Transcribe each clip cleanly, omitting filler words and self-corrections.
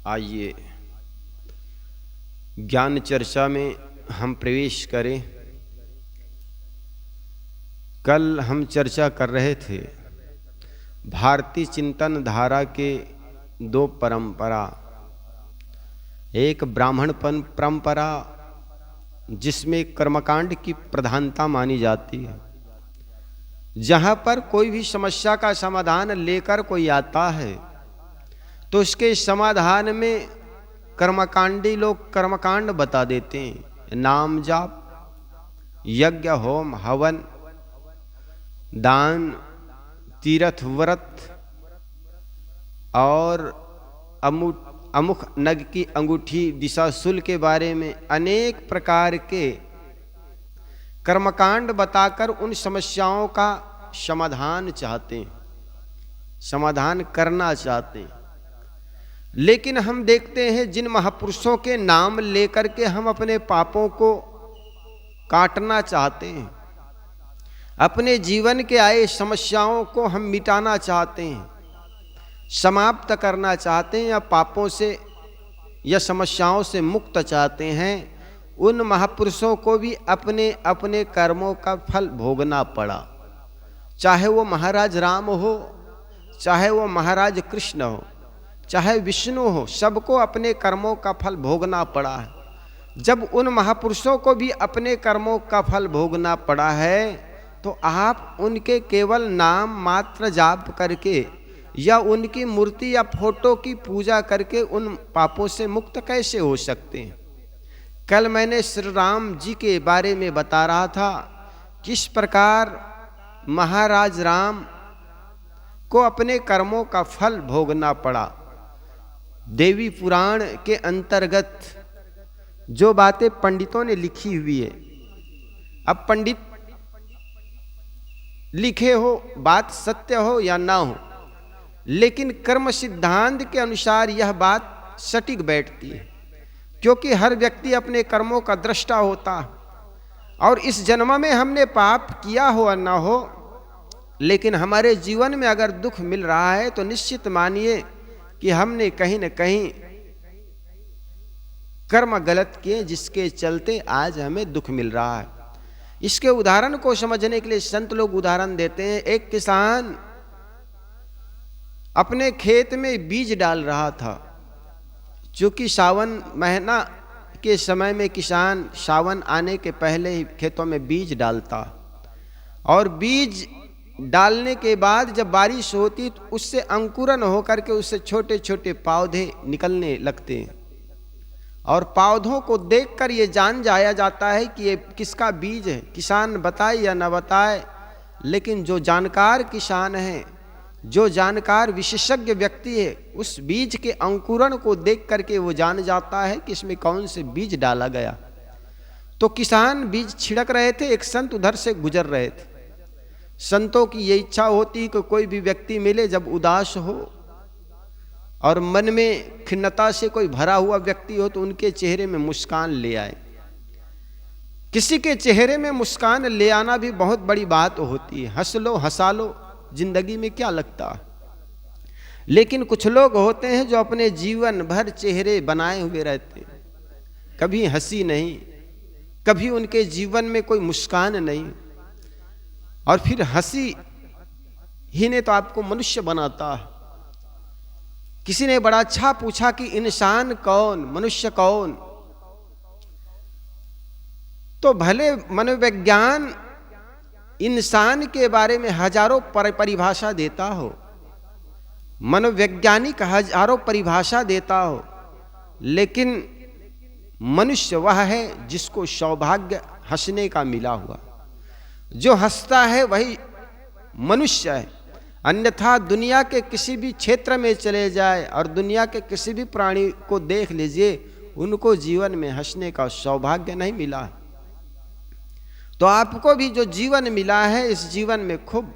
आइए ज्ञान चर्चा में हम प्रवेश करें। कल हम चर्चा कर रहे थे भारतीय चिंतन धारा के दो परंपरा, एक ब्राह्मणपन परंपरा जिसमें कर्मकांड की प्रधानता मानी जाती है। जहाँ पर कोई भी समस्या का समाधान लेकर कोई आता है तो उसके समाधान में कर्मकांडी लोग कर्मकांड बता देते हैं। नाम जाप, यज्ञ, होम, हवन, दान, तीर्थ व्रत और अमुख नग की अंगूठी दिशा शुल के बारे में अनेक प्रकार के कर्मकांड बताकर उन समस्याओं का समाधान चाहते हैं, समाधान करना चाहते हैं। लेकिन हम देखते हैं जिन महापुरुषों के नाम लेकर के हम अपने पापों को काटना चाहते हैं, अपने जीवन के आए समस्याओं को हम मिटाना चाहते हैं, समाप्त करना चाहते हैं या पापों से या समस्याओं से मुक्त चाहते हैं, उन महापुरुषों को भी अपने अपने कर्मों का फल भोगना पड़ा। चाहे वो महाराज राम हो, चाहे वो महाराज कृष्ण हो, चाहे विष्णु हो, सबको अपने कर्मों का फल भोगना पड़ा है। जब उन महापुरुषों को भी अपने कर्मों का फल भोगना पड़ा है तो आप उनके केवल नाम मात्र जाप करके या उनकी मूर्ति या फोटो की पूजा करके उन पापों से मुक्त कैसे हो सकते हैं। कल मैंने श्री राम जी के बारे में बता रहा था किस प्रकार महाराज राम को अपने कर्मों का फल भोगना पड़ा। देवी पुराण के अंतर्गत जो बातें पंडितों ने लिखी हुई है, अब पंडित लिखे हो बात सत्य हो या ना हो, लेकिन कर्म सिद्धांत के अनुसार यह बात सटीक बैठती है, क्योंकि हर व्यक्ति अपने कर्मों का दृष्टा होता है। और इस जन्म में हमने पाप किया हो या ना हो, लेकिन हमारे जीवन में अगर दुख मिल रहा है तो निश्चित मानिए कि हमने कहीं न कहीं कर्म गलत किए जिसके चलते आज हमें दुख मिल रहा है। इसके उदाहरण को समझने के लिए संत लोग उदाहरण देते हैं। एक किसान अपने खेत में बीज डाल रहा था, चूंकि सावन महीना के समय में किसान सावन आने के पहले ही खेतों में बीज डालता, और बीज डालने के बाद जब बारिश होती तो उससे अंकुरन होकर के उससे छोटे छोटे पौधे निकलने लगते हैं, और पौधों को देखकर ये जान जाया जाता है कि ये किसका बीज है। किसान बताए या न बताए, लेकिन जो जानकार किसान है, जो जानकार विशेषज्ञ व्यक्ति है, उस बीज के अंकुरण को देख करके वो जान जाता है कि इसमें कौन से बीज डाला गया। तो किसान बीज छिड़क रहे थे, एक संत उधर से गुजर रहे थे। संतों की ये इच्छा होती है कि कोई भी व्यक्ति मिले जब उदास हो और मन में खिन्नता से कोई भरा हुआ व्यक्ति हो तो उनके चेहरे में मुस्कान ले आए। किसी के चेहरे में मुस्कान ले आना भी बहुत बड़ी बात होती है। हंस लो, हंसा लो, जिंदगी में क्या लगता है। लेकिन कुछ लोग होते हैं जो अपने जीवन भर चेहरे बनाए हुए रहते हैं, कभी हंसी नहीं, कभी उनके जीवन में कोई मुस्कान नहीं। और फिर हंसी ही ने तो आपको मनुष्य बनाता है। किसी ने बड़ा अच्छा पूछा कि इंसान कौन, मनुष्य कौन। तो भले मनोविज्ञान इंसान के बारे में हजारों परिभाषा देता हो, मनोवैज्ञानिक हजारों परिभाषा देता हो, लेकिन मनुष्य वह है जिसको सौभाग्य हंसने का मिला हुआ। जो हंसता है वही मनुष्य है। अन्यथा दुनिया के किसी भी क्षेत्र में चले जाए और दुनिया के किसी भी प्राणी को देख लीजिए, उनको जीवन में हंसने का सौभाग्य नहीं मिला है। तो आपको भी जो जीवन मिला है, इस जीवन में खूब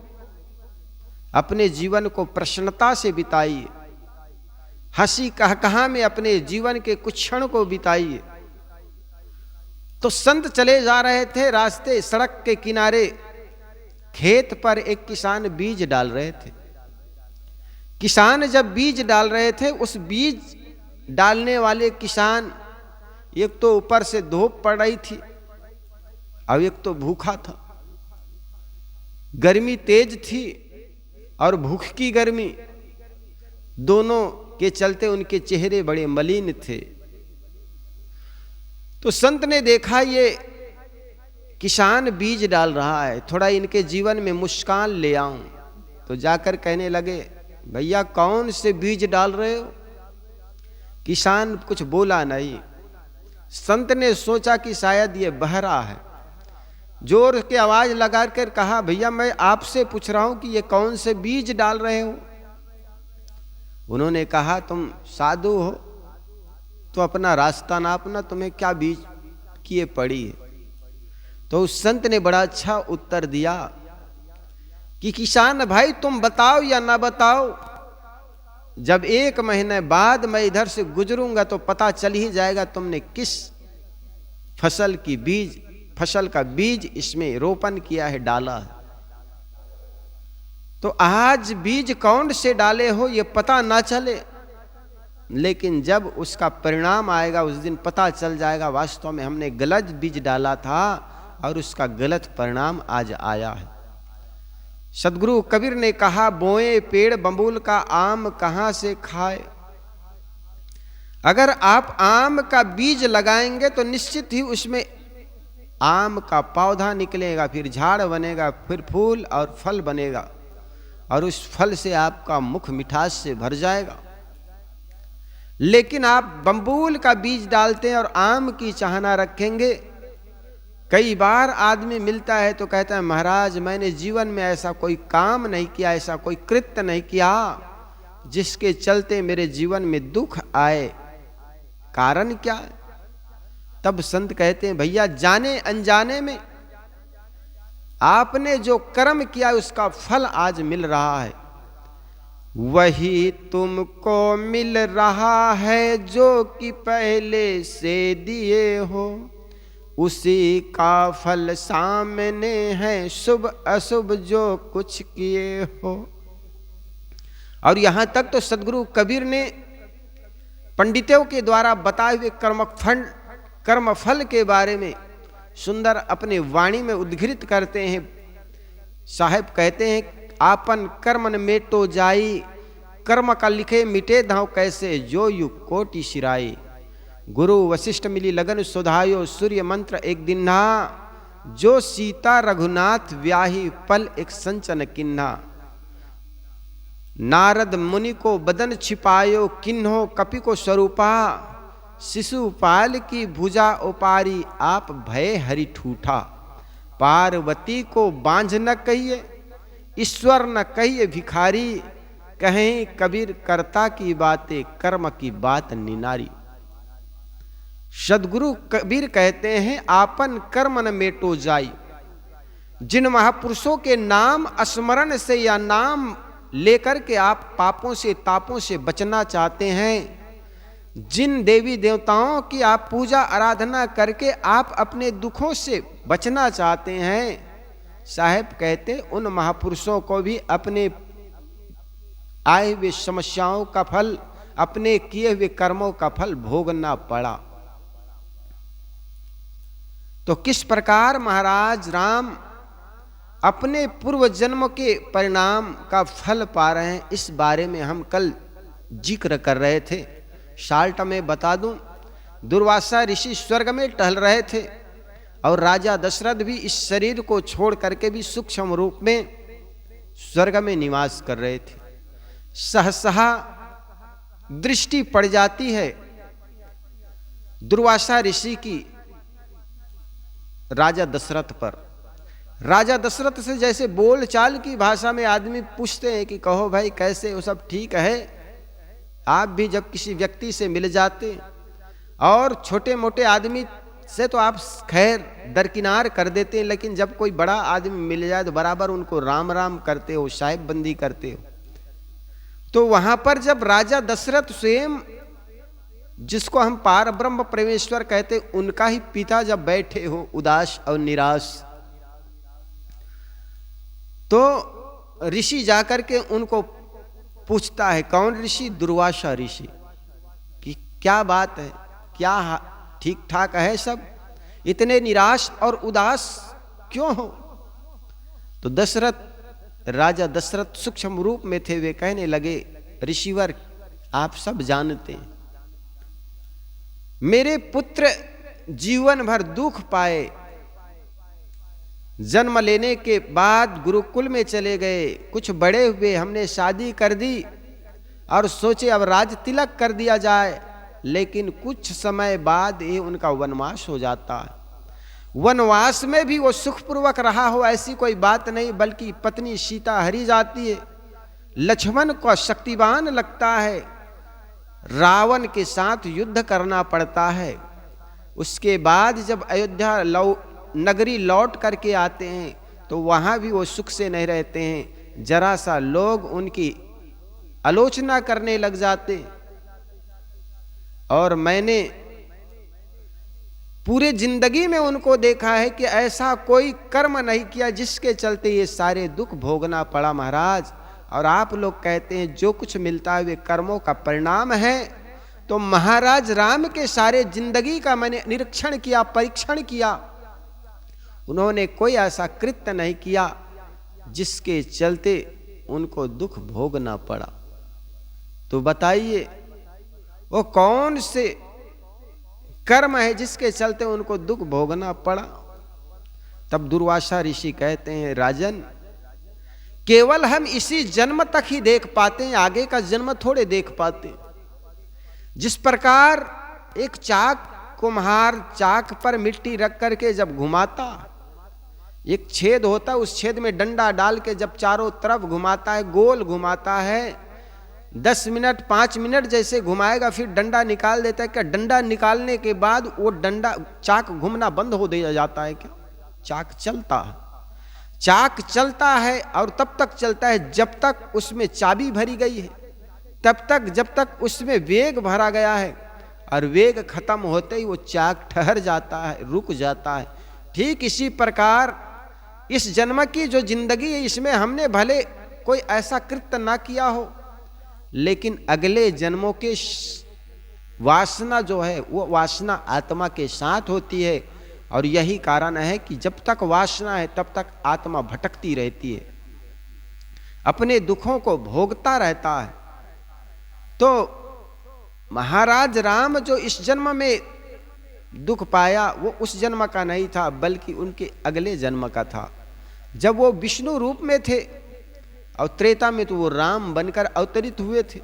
अपने जीवन को प्रसन्नता से बिताइए, हंसी कहकहा में अपने जीवन के कुछ क्षण को बिताइए। तो संत चले जा रहे थे, रास्ते सड़क के किनारे खेत पर एक किसान बीज डाल रहे थे। किसान जब बीज डाल रहे थे, उस बीज डालने वाले किसान, एक तो ऊपर से धूप पड़ रही थी और एक तो भूखा था, गर्मी तेज थी और भूख की गर्मी, दोनों के चलते उनके चेहरे बड़े मलिन थे। तो संत ने देखा ये किसान बीज डाल रहा है, थोड़ा इनके जीवन में मुस्कान ले आऊं। तो जाकर कहने लगे, भैया कौन से बीज डाल रहे हो? किसान कुछ बोला नहीं। संत ने सोचा कि शायद ये बहरा है, जोर के आवाज लगाकर कहा, भैया मैं आपसे पूछ रहा हूं कि ये कौन से बीज डाल रहे हो? उन्होंने कहा, तुम साधु हो तो अपना रास्ता नापना, तुम्हें क्या बीज किए पड़ी है? तो उस संत ने बड़ा अच्छा उत्तर दिया कि किसान भाई तुम बताओ या ना बताओ, जब 1 महीने बाद मैं इधर से गुजरूंगा तो पता चल ही जाएगा तुमने किस फसल का बीज इसमें रोपण किया है, डाला है। तो आज बीज कौन से डाले हो ये पता ना चले, लेकिन जब उसका परिणाम आएगा उस दिन पता चल जाएगा वास्तव में हमने गलत बीज डाला था और उसका गलत परिणाम आज आया है। सदगुरु कबीर ने कहा, बोए पेड़ बबूल का आम कहां से खाए। अगर आप आम का बीज लगाएंगे तो निश्चित ही उसमें आम का पौधा निकलेगा, फिर झाड़ बनेगा, फिर फूल और फल बनेगा और उस फल से आपका मुख मिठास से भर जाएगा। लेकिन आप बबूल का बीज डालते हैं और आम की चाहना रखेंगे। कई बार आदमी मिलता है तो कहता है, महाराज मैंने जीवन में ऐसा कोई काम नहीं किया, ऐसा कोई कृत्य नहीं किया जिसके चलते मेरे जीवन में दुख आए, कारण क्या है? तब संत कहते हैं, भैया जाने अनजाने में आपने जो कर्म किया उसका फल आज मिल रहा है। वही तुमको मिल रहा है जो कि पहले से दिए हो, उसी का फल सामने है, शुभ अशुभ जो कुछ किए हो। और यहां तक तो सदगुरु कबीर ने पंडितों के द्वारा बताए हुए कर्मफल के बारे में सुंदर अपने वाणी में उद्घृत करते हैं। साहेब कहते हैं, आपन कर्म न मेटो जाई, कर्म का लिखे मिटे धाव कैसे, जो यु कोटि सिराई। गुरु वशिष्ठ मिली लगन सुधायो, सूर्य मंत्र एक दिन ना, जो सीता रघुनाथ व्याही पल एक संचन किन्हा। नारद मुनि को बदन छिपायो, किन्हो कपि को स्वरूपा, शिशुपाल की भुजा उपारी, आप भय हरि ठूठा। पार्वती को बांझ न कहिए, ईश्वर न कहिए भिखारी, कहें कबीर कर्ता की बातें, कर्म की बात निनारी। सदगुरु कबीर कहते हैं, आपन कर्म न मेटो जाई। जिन महापुरुषों के नाम स्मरण से या नाम लेकर के आप पापों से तापों से बचना चाहते हैं, जिन देवी देवताओं की आप पूजा आराधना करके आप अपने दुखों से बचना चाहते हैं, साहेब कहते उन महापुरुषों को भी अपने आए हुए समस्याओं का फल, अपने किए हुए कर्मों का फल भोगना पड़ा। तो किस प्रकार महाराज राम अपने पूर्व जन्म के परिणाम का फल पा रहे हैं, इस बारे में हम कल जिक्र कर रहे थे। शार्ट में बता दूं, दुर्वासा ऋषि स्वर्ग में टहल रहे थे और राजा दशरथ भी इस शरीर को छोड़ करके भी सूक्ष्म रूप में स्वर्ग में निवास कर रहे थे। सहसा दृष्टि पड़ जाती है दुर्वासा ऋषि की राजा दशरथ पर। राजा दशरथ से जैसे बोल चाल की भाषा में आदमी पूछते हैं कि कहो भाई कैसे हो, सब ठीक है। आप भी जब किसी व्यक्ति से मिल जाते और छोटे मोटे आदमी से तो आप खैर दरकिनार कर देते हैं, लेकिन जब कोई बड़ा आदमी मिल जाए तो बराबर उनको राम राम करते हो, साहिब बंदी करते हो। तो वहां पर जब राजा दशरथ स्वयं, जिसको हम पार ब्रह्म परमेश्वर कहते, उनका ही पिता जब बैठे हो उदास और निराश, तो ऋषि जाकर के उनको पूछता है, कौन ऋषि? दुर्वासा ऋषि, कि क्या बात है, क्या ठीक ठाक है सब, इतने निराश और उदास क्यों हो? तो दशरथ, राजा दशरथ सूक्ष्म रूप में थे, वे कहने लगे, ऋषिवर आप सब जानते हैं, मेरे पुत्र जीवन भर दुख पाए, जन्म लेने के बाद गुरुकुल में चले गए, कुछ बड़े हुए, हमने शादी कर दी और सोचे अब राज तिलक कर दिया जाए, लेकिन कुछ समय बाद ही उनका वनवास हो जाता है। वनवास में भी वो सुखपूर्वक रहा हो ऐसी कोई बात नहीं, बल्कि पत्नी सीता हरी जाती है, लक्ष्मण को शक्तिवान लगता है, रावण के साथ युद्ध करना पड़ता है। उसके बाद जब अयोध्या नगरी लौट करके आते हैं तो वहां भी वो सुख से नहीं रहते हैं, जरा सा लोग उनकी आलोचना करने लग जाते। और मैंने पूरे जिंदगी में उनको देखा है कि ऐसा कोई कर्म नहीं किया जिसके चलते ये सारे दुख भोगना पड़ा महाराज। और आप लोग कहते हैं जो कुछ मिलता है वे कर्मों का परिणाम है, तो महाराज राम के सारे जिंदगी का मैंने निरीक्षण किया, परीक्षण किया, उन्होंने कोई ऐसा कृत्य नहीं किया जिसके चलते उनको दुख भोगना पड़ा। तो बताइए वो कौन से कर्म है जिसके चलते उनको दुख भोगना पड़ा? तब दुर्वासा ऋषि कहते हैं, राजन केवल हम इसी जन्म तक ही देख पाते हैं, आगे का जन्म थोड़े देख पाते। जिस प्रकार एक चाक कुम्हार चाक पर मिट्टी रख करके जब घुमाता, एक छेद होता है, उस छेद में डंडा डाल के जब चारों तरफ घुमाता है, गोल घुमाता है, 10 मिनट 5 मिनट जैसे घुमाएगा, फिर डंडा निकाल देता है। क्या डंडा निकालने के बाद वो डंडा चाक घूमना बंद हो दिया जाता है क्या? चाक चलता है, चाक चलता है और तब तक चलता है जब तक उसमें चाबी भरी गई है, तब तक जब तक उसमें वेग भरा गया है, और वेग खत्म होते ही वो चाक ठहर जाता है, रुक जाता है। ठीक इसी प्रकार इस जन्म की जो जिंदगी है, इसमें हमने भले कोई ऐसा कृत्य ना किया हो, लेकिन अगले जन्मों के वासना जो है वो वासना आत्मा के साथ होती है। और यही कारण है कि जब तक वासना है तब तक आत्मा भटकती रहती है, अपने दुखों को भोगता रहता है। तो महाराज राम जो इस जन्म में दुख पाया वो उस जन्म का नहीं था, बल्कि उनके अगले जन्म का था, जब वो विष्णु रूप में थे। और त्रेता में तो वो राम बनकर अवतरित हुए थे।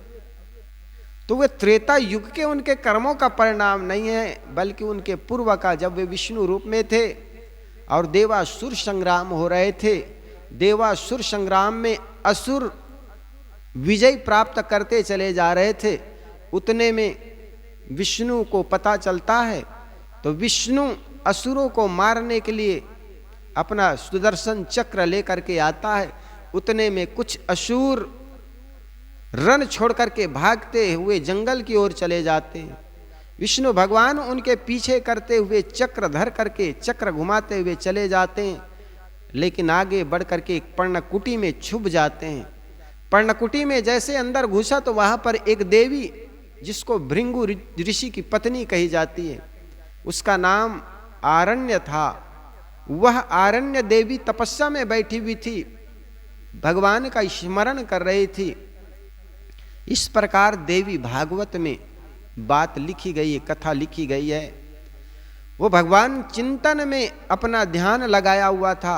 तो वे त्रेता युग के उनके कर्मों का परिणाम नहीं है, बल्कि उनके पूर्व का, जब वे विष्णु रूप में थे और देवासुर संग्राम हो रहे थे। देवासुर संग्राम में असुर विजय प्राप्त करते चले जा रहे थे, उतने में विष्णु को पता चलता है। तो विष्णु असुरों को मारने के लिए अपना सुदर्शन चक्र लेकर के आता है। उतने में कुछ असुर रण छोड़ करके भागते हुए जंगल की ओर चले जाते हैं। विष्णु भगवान उनके पीछे करते हुए चक्र धर करके, चक्र घुमाते हुए चले जाते हैं, लेकिन आगे बढ़ करके एक पर्णकुटी में छुप जाते हैं। पर्णकुटी में जैसे अंदर घुसा तो वहां पर एक देवी, जिसको भृंगु ऋषि की पत्नी कही जाती है, उसका नाम आरण्य था। वह आरण्य देवी तपस्या में बैठी हुई थी, भगवान का स्मरण कर रही थी। इस प्रकार देवी भागवत में बात लिखी गई है, कथा लिखी गई है। वो भगवान चिंतन में अपना ध्यान लगाया हुआ था।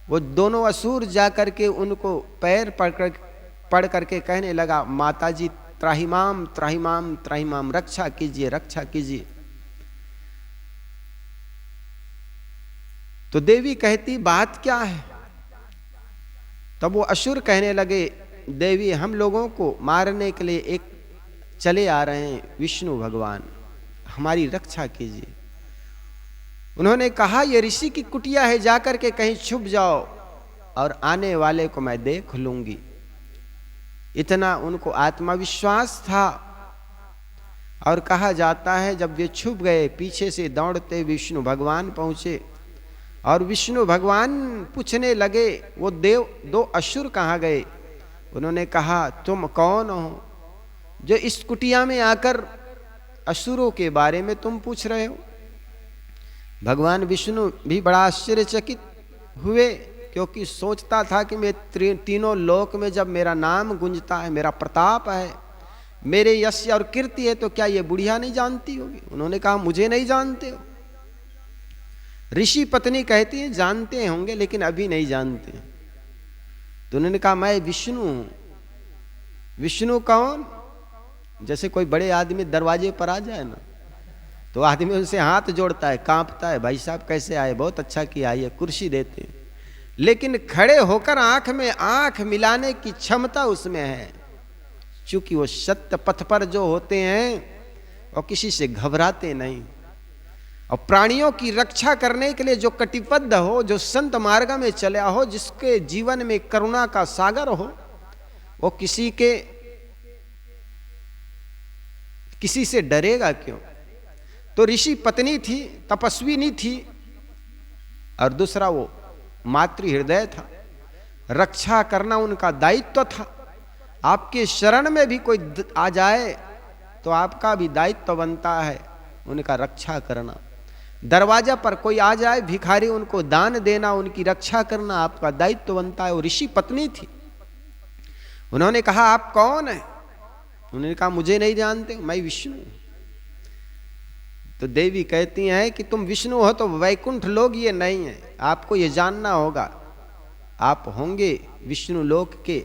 वो दोनों असुर जाकर के उनको पैर पड़ करके कहने लगा, माताजी त्राहिमाम त्राहिमाम त्राहिमाम, रक्षा कीजिए रक्षा कीजिए। तो देवी कहती बात क्या है? तब वो असुर कहने लगे, देवी हम लोगों को मारने के लिए एक चले आ रहे हैं विष्णु भगवान, हमारी रक्षा कीजिए। उन्होंने कहा ये ऋषि की कुटिया है, जाकर के कहीं छुप जाओ और आने वाले को मैं देख लूंगी। इतना उनको आत्मविश्वास था। और कहा जाता है जब वे छुप गए, पीछे से दौड़ते विष्णु भगवान पहुंचे और विष्णु भगवान पूछने लगे, वो दो असुर कहाँ गए? उन्होंने कहा, तुम कौन हो जो इस कुटिया में आकर असुरों के बारे में तुम पूछ रहे हो। भगवान विष्णु भी बड़ा आश्चर्यचकित हुए, क्योंकि सोचता था कि मैं तीनों लोक में जब मेरा नाम गूंजता है, मेरा प्रताप है, मेरे यश और कीर्ति है, तो क्या ये बुढ़िया नहीं जानती होगी। उन्होंने कहा मुझे नहीं जानते हो। ऋषि पत्नी कहती है जानते होंगे लेकिन अभी नहीं जानते। तो उन्होंने कहा मैं विष्णु हूं। विष्णु कौन? जैसे कोई बड़े आदमी दरवाजे पर आ जाए ना, तो आदमी उनसे हाथ जोड़ता है, कांपता है, भाई साहब कैसे आए, बहुत अच्छा किया, आइए, कुर्सी देते हैं। लेकिन खड़े होकर आंख में आंख मिलाने की क्षमता उसमें है, क्योंकि वो सत्य पथ पर जो होते हैं और किसी से घबराते नहीं, और प्राणियों की रक्षा करने के लिए जो कटिबद्ध हो, जो संत मार्ग में चला हो, जिसके जीवन में करुणा का सागर हो, वो किसी से डरेगा क्यों। तो ऋषि पत्नी थी, तपस्विनी थी, और दूसरा वो मातृ हृदय था। रक्षा करना उनका दायित्व था। आपके शरण में भी कोई आ जाए तो आपका भी दायित्व बनता है उनका रक्षा करना। दरवाजा पर कोई आ जाए भिखारी, उनको दान देना, उनकी रक्षा करना आपका दायित्व बनता है। वो ऋषि पत्नी थी। उन्होंने कहा आप कौन है? उन्होंने कहा मुझे नहीं जानते, मैं विष्णु। तो देवी कहती हैं कि तुम विष्णु हो तो वैकुंठ लोग ये नहीं है, आपको ये जानना होगा, आप होंगे विष्णु लोक के,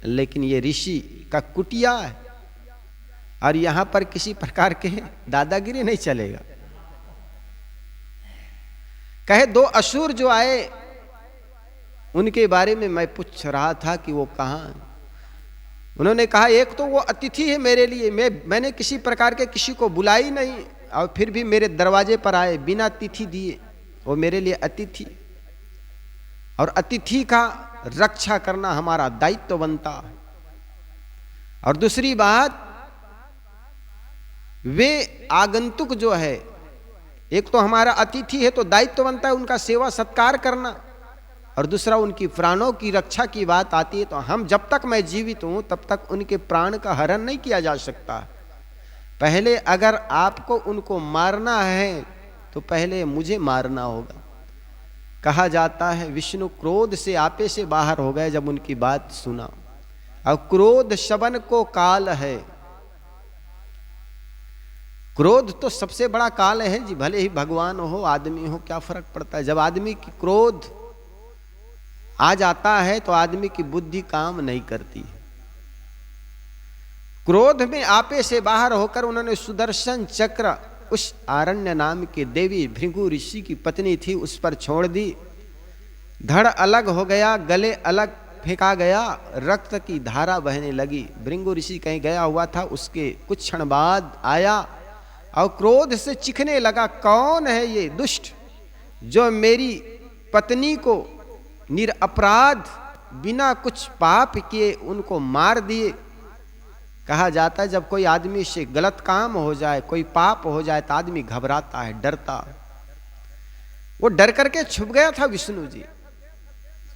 लेकिन ये ऋषि का कुटिया है, और यहां पर किसी प्रकार के दादागिरी नहीं चलेगा। कहे दो असुर जो आए उनके बारे में मैं पूछ रहा था कि वो कहां। उन्होंने कहा एक तो वो अतिथि है मेरे लिए, मैंने किसी प्रकार के किसी को बुलाई नहीं, और फिर भी मेरे दरवाजे पर आए बिना तिथि दिए, वो मेरे लिए अतिथि, और अतिथि का रक्षा करना हमारा दायित्व बनता है। और दूसरी बात, वे आगंतुक जो है, एक तो हमारा अतिथि है तो दायित्व बनता है उनका सेवा सत्कार करना, और दूसरा उनकी प्राणों की रक्षा की बात आती है तो हम जब तक मैं जीवित हूं तब तक उनके प्राण का हरण नहीं किया जा सकता। पहले अगर आपको उनको मारना है तो पहले मुझे मारना होगा। कहा जाता है विष्णु क्रोध से आपे से बाहर हो गए जब उनकी बात सुना। और क्रोध शवन को काल है। क्रोध तो सबसे बड़ा काल है जी, भले ही भगवान हो आदमी हो क्या फर्क पड़ता है। जब आदमी की क्रोध आ जाता है तो आदमी की बुद्धि काम नहीं करती। क्रोध में आपे से बाहर होकर उन्होंने सुदर्शन चक्र उस आरण्य नाम के देवी भृगु ऋषि की पत्नी थी उस पर छोड़ दी। धड़ अलग हो गया, गले अलग फेंका गया, रक्त की धारा बहने लगी। भृगु ऋषि कहीं गया हुआ था, उसके कुछ क्षण बाद आया और क्रोध से चिखने लगा, कौन है ये दुष्ट जो मेरी पत्नी को निरपराध बिना कुछ पाप किए उनको मार दिए। कहा जाता है जब कोई आदमी से गलत काम हो जाए, कोई पाप हो जाए तो आदमी घबराता है, डरता है। वो डर करके छुप गया था विष्णु जी,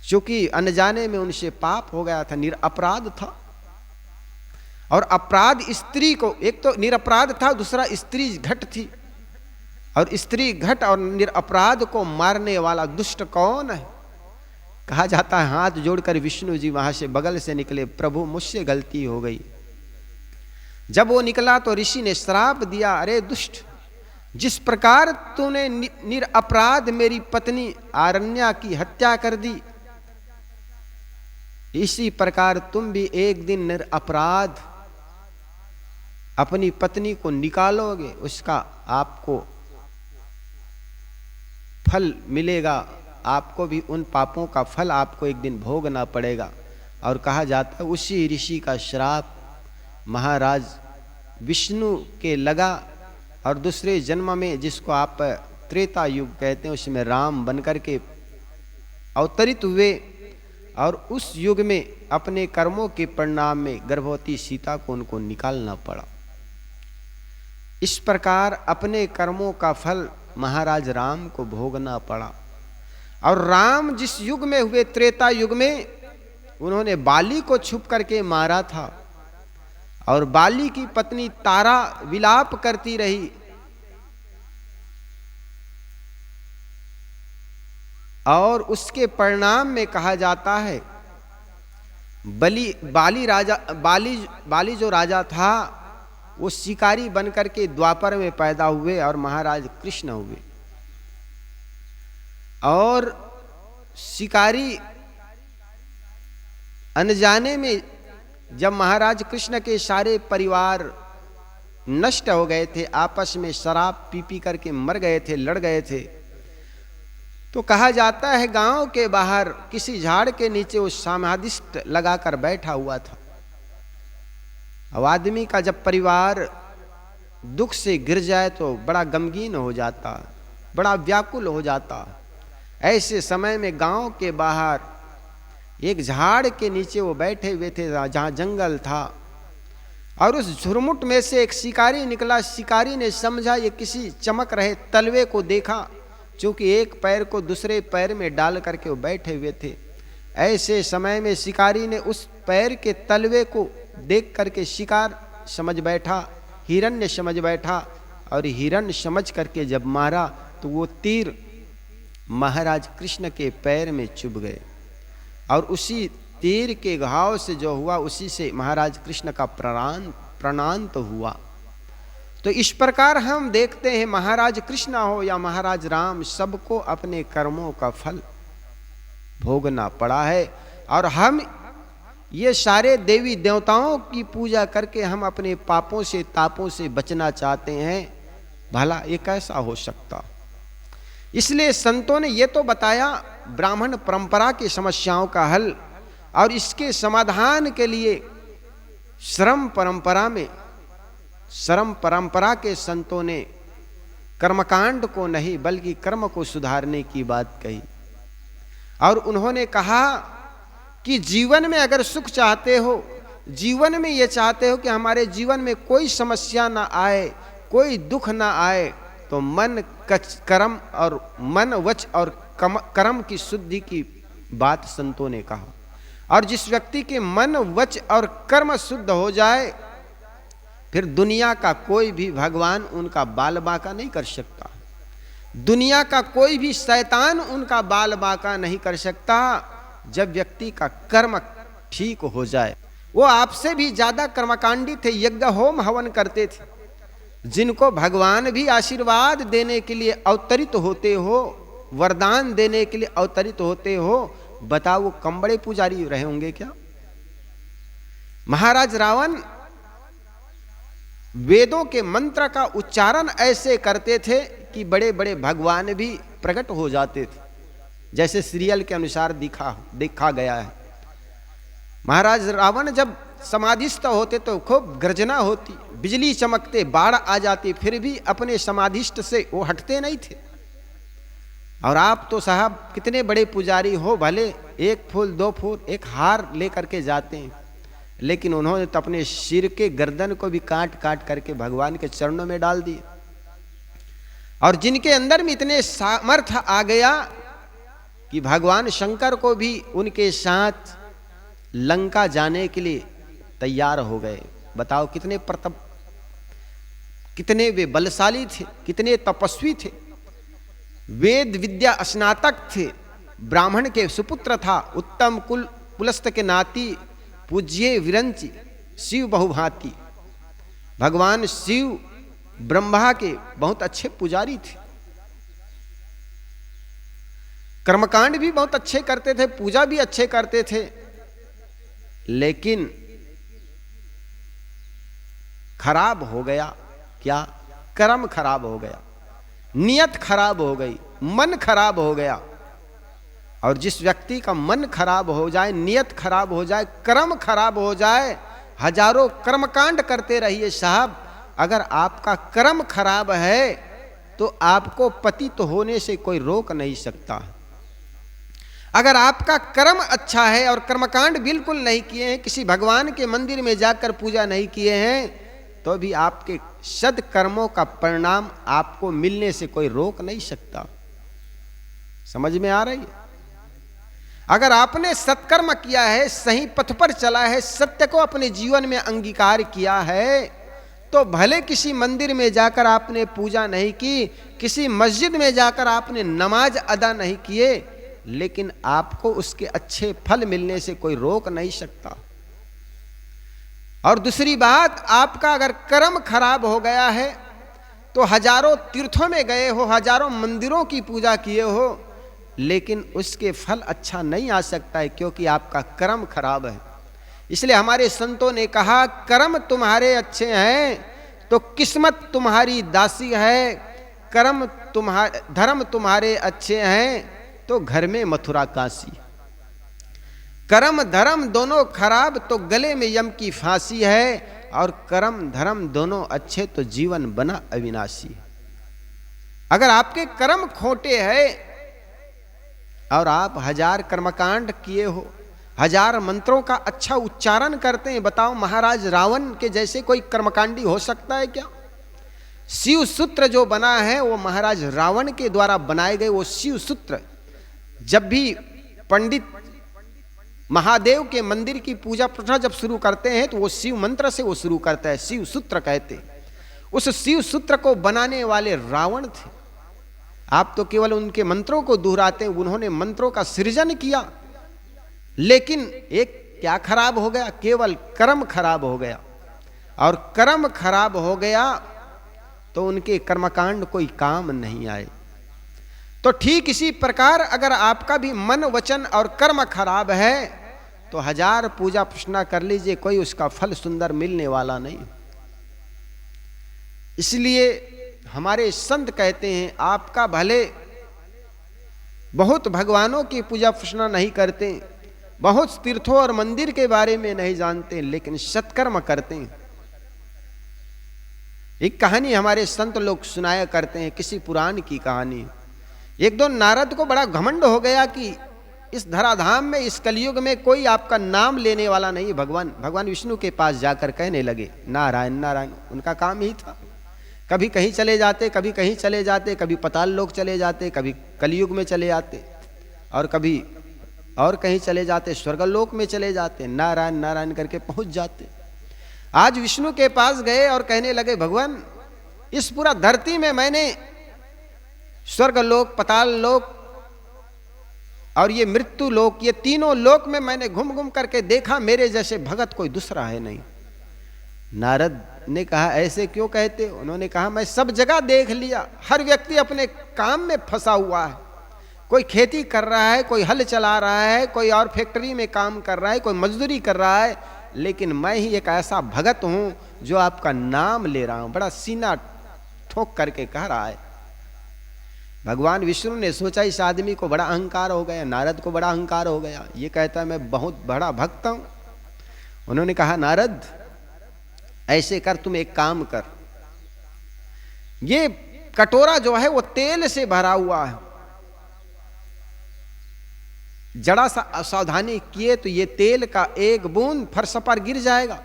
क्योंकि अनजाने में उनसे पाप हो गया था, निरपराध था। और अपराध स्त्री को, एक तो निरपराध था, दूसरा स्त्री घट थी, और स्त्री घट और निरपराध को मारने वाला दुष्ट कौन है। कहा जाता है हाथ जोड़कर विष्णु जी वहां से बगल से निकले, प्रभु मुझसे गलती हो गई। जब वो निकला तो ऋषि ने श्राप दिया, अरे दुष्ट, जिस प्रकार तूने निरपराध मेरी पत्नी आरण्या की हत्या कर दी, इसी प्रकार तुम भी एक दिन निरपराध अपनी पत्नी को निकालोगे, उसका आपको फल मिलेगा, आपको भी उन पापों का फल आपको एक दिन भोगना पड़ेगा। और कहा जाता है उसी ऋषि का श्राप महाराज विष्णु के लगा, और दूसरे जन्म में जिसको आप त्रेता युग कहते हैं उसमें राम बनकर के अवतरित हुए, और उस युग में अपने कर्मों के परिणाम में गर्भवती सीता को उनको निकालना पड़ा। इस प्रकार अपने कर्मों का फल महाराज राम को भोगना पड़ा। और राम जिस युग में हुए, त्रेता युग में, उन्होंने बाली को छुप करके मारा था, और बाली की पत्नी तारा विलाप करती रही। और उसके परिणाम में कहा जाता है बाली जो राजा था वो शिकारी बनकर के द्वापर में पैदा हुए और महाराज कृष्ण हुए। और शिकारी अनजाने में जब महाराज कृष्ण के सारे परिवार नष्ट हो गए थे, आपस में शराब पी पी करके मर गए थे, लड़ गए थे, तो कहा जाता है गांव के बाहर किसी झाड़ के नीचे वो समाधिस्थ लगाकर बैठा हुआ था। अब आदमी का जब परिवार दुख से गिर जाए तो बड़ा गमगीन हो जाता, बड़ा व्याकुल हो जाता। ऐसे समय में गांव के बाहर एक झाड़ के नीचे वो बैठे हुए थे जहाँ जंगल था, और उस झुरमुट में से एक शिकारी निकला। शिकारी ने समझा ये किसी चमक रहे तलवे को देखा, क्योंकि एक पैर को दूसरे पैर में डाल करके वो बैठे हुए थे। ऐसे समय में शिकारी ने उस पैर के तलवे को देख करके शिकार समझ बैठा, हिरण्य समझ बैठा, और हिरण्य समझ करके जब मारा तो वो तीर महाराज कृष्ण के पैर में चुभ गए, और उसी तीर के घाव से जो हुआ उसी से महाराज कृष्ण का प्राणांत हुआ। तो इस प्रकार हम देखते हैं महाराज कृष्ण हो या महाराज राम, सबको अपने कर्मों का फल भोगना पड़ा है। और हम ये सारे देवी देवताओं की पूजा करके हम अपने पापों से तापों से बचना चाहते हैं, भला ये कैसा हो सकता। इसलिए संतों ने ये तो बताया ब्राह्मण परंपरा की समस्याओं का हल, और इसके समाधान के लिए श्रम परंपरा के संतों ने कर्मकांड को नहीं बल्कि कर्म को सुधारने की बात कही। और उन्होंने कहा कि जीवन में अगर सुख चाहते हो, जीवन में ये चाहते हो कि हमारे जीवन में कोई समस्या ना आए, कोई दुख ना आए, तो मन कर्म और मन वच और कर्म की शुद्धि की बात संतों ने कहा। और जिस व्यक्ति के मन वच और कर्म शुद्ध हो जाए, फिर दुनिया का कोई भी भगवान उनका बाल बांका नहीं कर सकता, दुनिया का कोई भी शैतान उनका बाल बांका नहीं कर सकता। जब व्यक्ति का कर्म ठीक हो जाए, वो आपसे भी ज्यादा कर्मकांडी थे, यज्ञ होम हवन करते थे, जिनको भगवान भी आशीर्वाद देने के लिए अवतरित होते हो, वरदान देने के लिए अवतरित होते हो, बताओ वो कम बड़े पुजारी रहे होंगे क्या। महाराज रावण वेदों के मंत्र का उच्चारण ऐसे करते थे कि बड़े बड़े भगवान भी प्रकट हो जाते थे, जैसे सीरियल के अनुसार देखा गया है। महाराज रावण जब समाधिस्थ होते तो खूब गर्जना होती, बिजली चमकते, बाढ़ आ जाती, फिर भी अपने समाधिस्थ से वो हटते नहीं थे। और आप तो साहब कितने बड़े पुजारी हो, भले एक फूल दो फूल एक हार लेकर के जाते हैं, लेकिन उन्होंने तो अपने सिर के गर्दन को भी काट काट करके भगवान के चरणों में डाल दिए। और जिनके अंदर में इतने सामर्थ्य आ गया कि भगवान शंकर को भी उनके साथ लंका जाने के लिए तैयार हो गए। बताओ कितने प्रताप, कितने वे बलशाली थे, कितने तपस्वी थे, वेद विद्या स्नातक थे, ब्राह्मण के सुपुत्र था, उत्तम कुलस्थ के नाती, पूज्य विरंची, शिव बहुभांति। भगवान शिव ब्रह्मा के बहुत अच्छे पुजारी थे, कर्मकांड भी बहुत अच्छे करते थे, पूजा भी अच्छे करते थे, लेकिन खराब हो गया क्या, कर्म खराब हो गया, नियत खराब हो गई, मन खराब हो गया। और जिस व्यक्ति का मन खराब हो जाए, नियत खराब हो जाए, कर्म खराब हो जाए, हजारों कर्मकांड करते रहिए साहब, अगर आपका कर्म खराब है तो आपको पतित होने से कोई रोक नहीं सकता। अगर आपका कर्म अच्छा है और कर्मकांड बिल्कुल नहीं किए हैं, किसी भगवान के मंदिर में जाकर पूजा नहीं किए हैं, तो भी आपके सद्कर्मों का परिणाम आपको मिलने से कोई रोक नहीं सकता। समझ में आ रही है? अगर आपने सत्कर्म किया है, सही पथ पर चला है, सत्य को अपने जीवन में अंगीकार किया है, तो भले किसी मंदिर में जाकर आपने पूजा नहीं की, किसी मस्जिद में जाकर आपने नमाज अदा नहीं किए, लेकिन आपको उसके अच्छे फल मिलने से कोई रोक नहीं सकता। और दूसरी बात, आपका अगर कर्म खराब हो गया है तो हजारों तीर्थों में गए हो, हजारों मंदिरों की पूजा किए हो, लेकिन उसके फल अच्छा नहीं आ सकता है, क्योंकि आपका कर्म खराब है। इसलिए हमारे संतों ने कहा, कर्म तुम्हारे अच्छे हैं तो किस्मत तुम्हारी दासी है, धर्म तुम्हारे अच्छे हैं तो घर में मथुरा काशी। कर्म धर्म दोनों खराब तो गले में यम की फांसी है, और कर्म धर्म दोनों अच्छे तो जीवन बना अविनाशी। अगर आपके कर्म खोटे हैं और आप 1000 कर्मकांड किए हो, 1000 मंत्रों का अच्छा उच्चारण करते हैं, बताओ महाराज रावण के जैसे कोई कर्मकांडी हो सकता है क्या? शिव सूत्र जो बना है वो महाराज रावण के द्वारा बनाए गए वो शिव सूत्र, जब भी पंडित महादेव के मंदिर की पूजा प्रथा जब शुरू करते हैं तो वो शिव मंत्र से वो शुरू करता है, शिव सूत्र कहते हैं। उस शिव सूत्र को बनाने वाले रावण थे। आप तो केवल उनके मंत्रों को दोहराते हैं, उन्होंने मंत्रों का सृजन किया, लेकिन एक क्या खराब हो गया? केवल कर्म खराब हो गया। और कर्म खराब हो गया तो उनके कर्मकांड कोई काम नहीं आए। तो ठीक इसी प्रकार अगर आपका भी मन वचन और कर्म खराब है तो 1000 पूजा प्रश्ना कर लीजिए, कोई उसका फल सुंदर मिलने वाला नहीं। इसलिए हमारे संत कहते हैं, आपका भले बहुत भगवानों की पूजा प्रश्ना नहीं करते, बहुत तीर्थों और मंदिर के बारे में नहीं जानते, लेकिन सत्कर्म करते हैं। एक कहानी हमारे संत लोग सुनाया करते हैं, किसी पुराण की कहानी। एक दो नारद को बड़ा घमंड हो गया कि इस धराधाम में, इस कलयुग में कोई आपका नाम लेने वाला नहीं। भगवान विष्णु के पास जाकर कहने लगे, नारायण नारायण। उनका काम ही था, कभी कहीं चले जाते, कभी कहीं चले जाते, कभी पाताल लोक चले जाते, कभी कलयुग में चले जाते, और कभी और कहीं चले जाते, स्वर्गलोक में चले जाते, नारायण नारायण करके पहुंच जाते। आज विष्णु के पास गए और कहने लगे, भगवान इस पूरा धरती में मैंने स्वर्गलोक, पाताल लोक और ये मृत्यु लोक, ये तीनों लोक में मैंने घूम घूम करके देखा, मेरे जैसे भगत कोई दूसरा है नहीं। नारद ने कहा, ऐसे क्यों कहते? उन्होंने कहा, मैं सब जगह देख लिया, हर व्यक्ति अपने काम में फंसा हुआ है। कोई खेती कर रहा है, कोई हल चला रहा है, कोई और फैक्ट्री में काम कर रहा है, कोई मजदूरी कर रहा है, लेकिन मैं ही एक ऐसा भगत हूं जो आपका नाम ले रहा हूं। बड़ा सीना ठोक करके कह रहा है। भगवान विष्णु ने सोचा इस आदमी को बड़ा अहंकार हो गया, नारद को बड़ा अहंकार हो गया, ये कहता है मैं बहुत बड़ा भक्त हूं। उन्होंने कहा, नारद ऐसे कर, तुम एक काम कर, ये कटोरा जो है वो तेल से भरा हुआ है, जरा सा असावधानी किए तो ये तेल का एक बूंद फर्श पर गिर जाएगा,